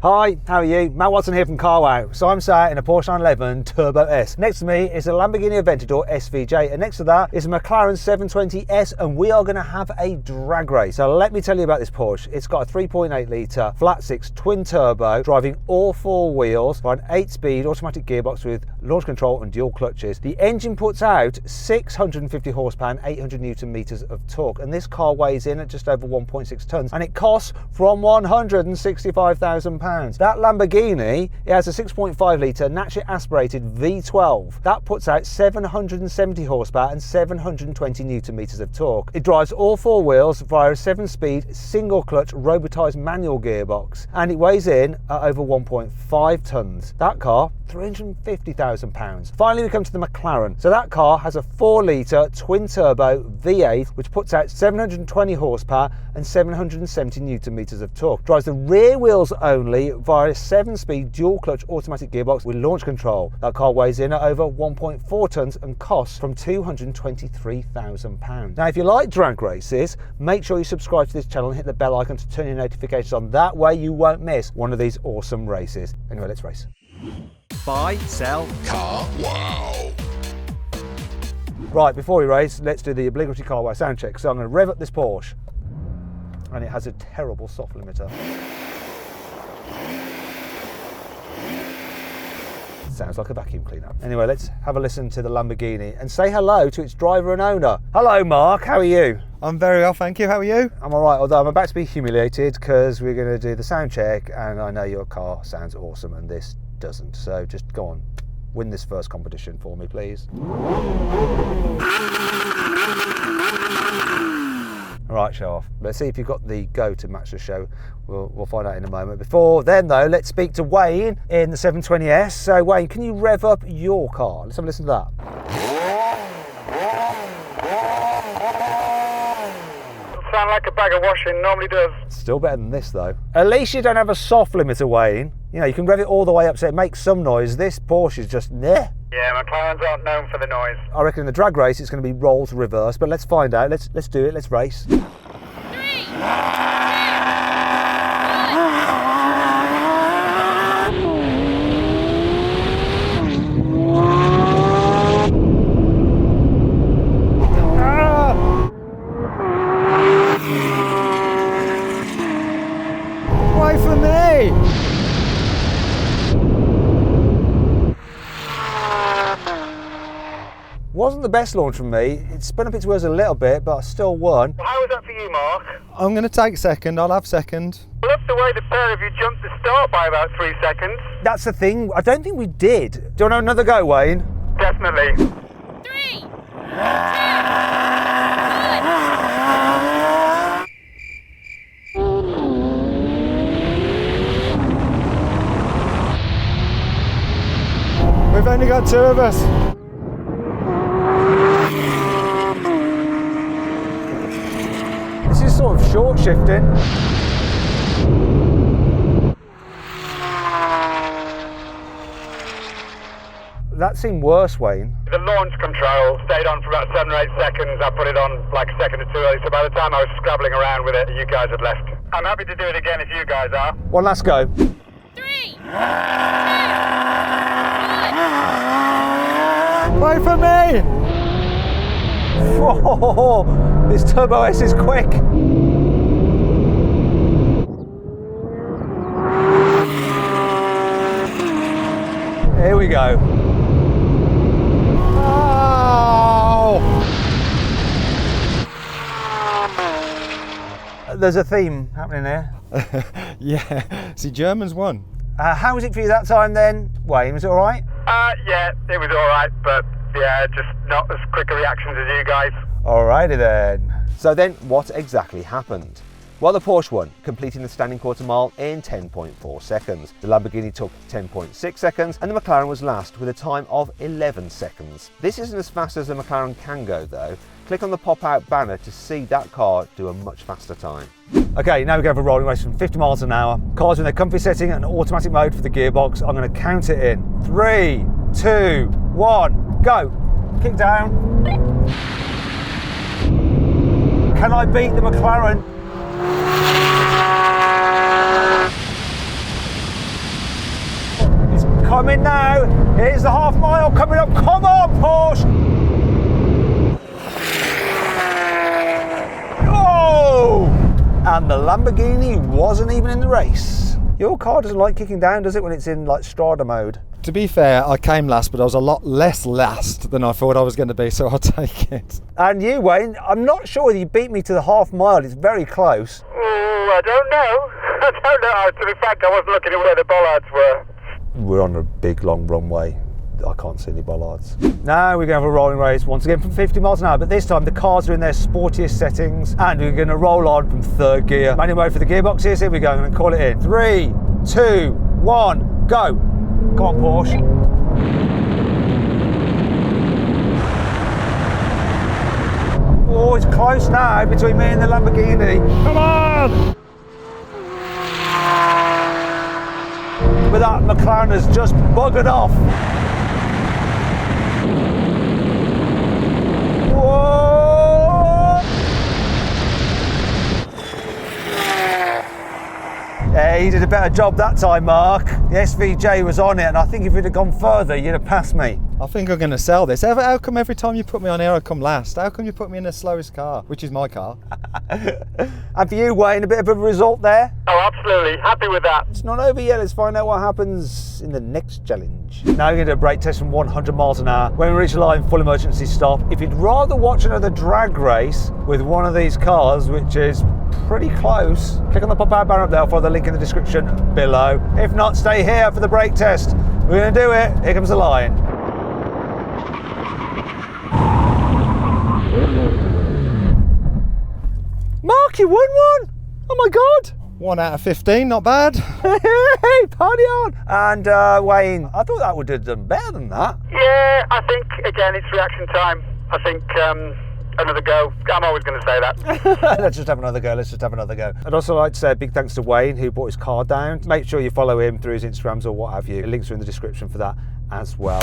Hi, how are you? Matt Watson here from Car Wow. So I'm sat in a Porsche 911 Turbo S. Next to me is a Lamborghini Aventador SVJ, and next to that is a McLaren 720S, and we are going to have a drag race. So let me tell you about this Porsche. It's got a 3.8 litre flat six twin turbo, driving all four wheels by an 8-speed automatic gearbox with launch control and dual clutches. The engine puts out 650 horsepower and 800 newton meters of torque, and this car weighs in at just over 1.6 tons, and it costs from £165,000. That Lamborghini, it has a 6.5 litre naturally aspirated V12 that puts out 770 horsepower and 720 newton meters of torque. It drives all four wheels via a 7-speed single clutch robotised manual gearbox, and it weighs in at over 1.5 tons. That car, £350,000. Finally, we come to the McLaren. So that car has a 4 litre twin turbo V8 which puts out 720 horsepower and 770 newton meters of torque. Drives the rear wheels only via a 7-speed dual clutch automatic gearbox with launch control. That car weighs in at over 1.4 tons and costs from £223,000. Now, if you like drag races, make sure you subscribe to this channel and hit the bell icon to turn your notifications on. That way you won't miss one of these awesome races. Anyway, let's race. Buy, sell, Car Wow. Right, before we race, let's do the obligatory Car Wow sound check. So I'm going to rev up this Porsche, and it has a terrible soft limiter. Sounds like a vacuum cleaner. Anyway, let's have a listen to the Lamborghini and say hello to its driver and owner. Hello, Mark. How are you? I'm very well, thank you. How are you? I'm all right, although I'm about to be humiliated because we're going to do the sound check, and I know your car sounds awesome and this doesn't. So just go on, win this first competition for me, please. All right, show off. Let's see if you've got the go to match the show. We'll find out in a moment. Before then, though, let's speak to Wayne in the 720S. So, Wayne, can you rev up your car? Let's have a listen to that. Sound like a bag of washing normally does. Still better than this, though. At least you don't have a soft limiter, Wayne. You know, you can rev it all the way up so it makes some noise. This Porsche is just meh. Yeah, McLarens aren't known for the noise. I reckon in the drag race it's going to be roles reverse, but let's find out. Let's do it. Let's race. 3, 2, 1. Wait for me! Wasn't the best launch from me. It spun up its wheels a little bit, but I still won. Well, how was that for you, Mark? I'm going to take second, I'll have second. I love the way the pair of you jumped the start by about 3 seconds. That's the thing. I don't think we did. Do you want another go, Wayne? Definitely. 3, 2, 1. We've only got 2 of us. This is sort of short shifting. That seemed worse, Wayne. The launch control stayed on for about 7 or 8 seconds. I put it on like a second or two early, so by the time I was scrabbling around with it, you guys had left. I'm happy to do it again if you guys are. One last go. 3, 2, 1. Wait for me! Whoa, this Turbo S is quick. Here we go. Oh! There's a theme happening here. Yeah, see, Germans won. How was it for you that time then, Wayne? Was it all right? Yeah, it was alright, but yeah, just not as quick a reaction as you guys. Alrighty then. So then, what exactly happened? Well, the Porsche won, completing the standing quarter mile in 10.4 seconds. The Lamborghini took 10.6 seconds, and the McLaren was last with a time of 11 seconds. This isn't as fast as the McLaren can go, though. Click on the pop-out banner to see that car do a much faster time. Okay, now we go for a rolling race from 50 miles an hour. Cars in their comfy setting and automatic mode for the gearbox. I'm going to count it in. 3, 2, 1, go. Kick down. Can I beat the McLaren? coming now. Here's the half mile coming up. Come on, Porsche. Oh! And the Lamborghini wasn't even in the race. Your car doesn't like kicking down, does it, when it's in like Strada mode? To be fair, I came last, but I was a lot less last than I thought I was going to be, so I'll take it. And you, Wayne, I'm not sure whether you beat me to the half mile. It's very close. I don't know. I don't know. To be frank, I wasn't looking at where the bollards were. We're on a big, long runway. I can't see any bollards. Now we're going to have a rolling race once again from 50 miles an hour, but this time the cars are in their sportiest settings and we're going to roll on from third gear. Manual mode for the gearboxes. Here we go. I'm going to call it in. 3, 2, 1, go. Come on, Porsche. Oh, it's close now between me and the Lamborghini. Come on! But that McLaren has just buggered off. Whoa! Yeah, he did a better job that time, Mark. The SVJ was on it, and I think if you'd have gone further, you'd have passed me. I think I'm going to sell this. How come every time you put me on here I come last? How come you put me in the slowest car, which is my car? And for you, Wayne, a bit of a result there. Oh, absolutely. Happy with that. It's not over yet. Let's find out what happens in the next challenge. Now we're going to do a brake test from 100 miles an hour. When we reach the line, full emergency stop. If you'd rather watch another drag race with one of these cars, which is pretty close, click on the pop-out banner up there. I'll follow the link in the description below. If not, stay here for the brake test. We're going to do it. Here comes the line. Mark, you won one! Oh my God! 1 out of 15, not bad. Hey, party on! And Wayne, I thought that would have done better than that. Yeah, I think, again, it's reaction time. I think another go. I'm always going to say that. Let's just have another go. Let's just have another go. I'd also like to say a big thanks to Wayne, who brought his car down. Make sure you follow him through his Instagrams or what have you. Links are in the description for that as well.